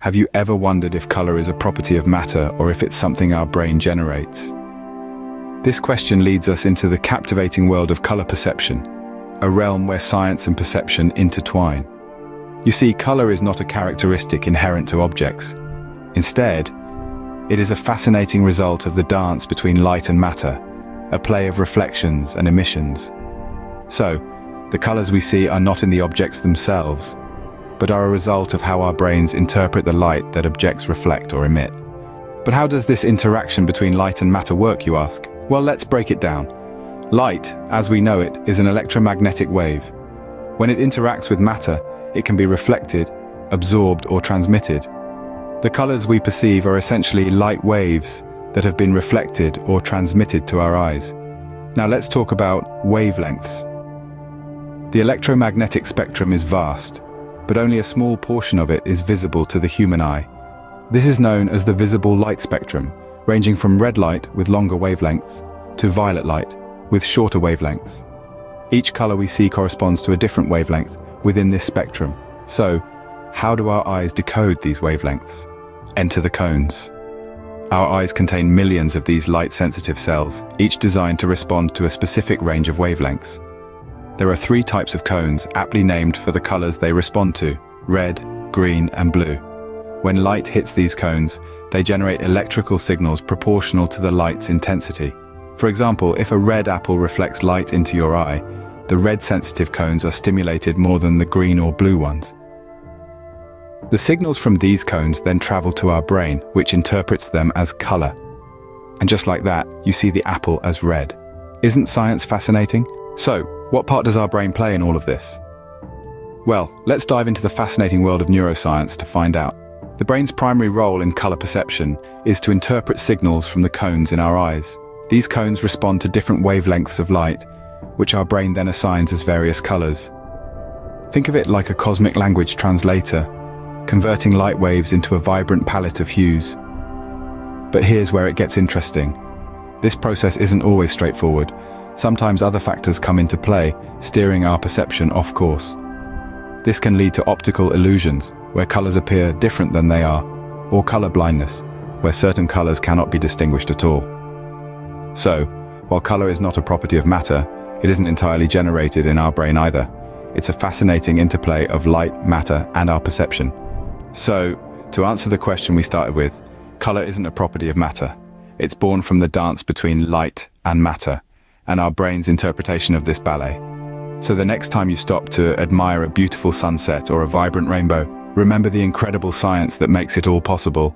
Have you ever wondered if color is a property of matter or if it's something our brain generates? This question leads us into the captivating world of color perception, a realm where science and perception intertwine. You see, color is not a characteristic inherent to objects. Instead, it is a fascinating result of the dance between light and matter, a play of reflections and emissions. So, the colors we see are not in the objects themselves, but are a result of how our brains interpret the light that objects reflect or emit. But how does this interaction between light and matter work, you ask? Well, let's break it down. Light, as we know it, is an electromagnetic wave. When it interacts with matter, it can be reflected, absorbed, or transmitted. The colors we perceive are essentially light waves that have been reflected or transmitted to our eyes. Now let's talk about wavelengths. The electromagnetic spectrum is vast, but only a small portion of it is visible to the human eye. This is known as the visible light spectrum, ranging from red light with longer wavelengths to violet light with shorter wavelengths. Each color we see corresponds to a different wavelength within this spectrum. So, how do our eyes decode these wavelengths? Enter the cones. Our eyes contain millions of these light-sensitive cells, each designed to respond to a specific range of wavelengths. There are 3 types of cones, aptly named for the colors they respond to: red, green, and blue. When light hits these cones, they generate electrical signals proportional to the light's intensity. For example, if a red apple reflects light into your eye, the red-sensitive cones are stimulated more than the green or blue ones. The signals from these cones then travel to our brain, which interprets them as color. And just like that, you see the apple as red. Isn't science fascinating? So, what part does our brain play in all of this? Well, let's dive into the fascinating world of neuroscience to find out. The brain's primary role in color perception is to interpret signals from the cones in our eyes. These cones respond to different wavelengths of light, which our brain then assigns as various colors. Think of it like a cosmic language translator, converting light waves into a vibrant palette of hues. But here's where it gets interesting. This process isn't always straightforward. Sometimes other factors come into play, steering our perception off course. This can lead to optical illusions, where colors appear different than they are, or color blindness, where certain colors cannot be distinguished at all. So, while color is not a property of matter, it isn't entirely generated in our brain either. It's a fascinating interplay of light, matter, and our perception. So, to answer the question we started with, color isn't a property of matter. It's born from the dance between light and matter, and our brain's interpretation of this ballet. So the next time you stop to admire a beautiful sunset or a vibrant rainbow, remember the incredible science that makes it all possible.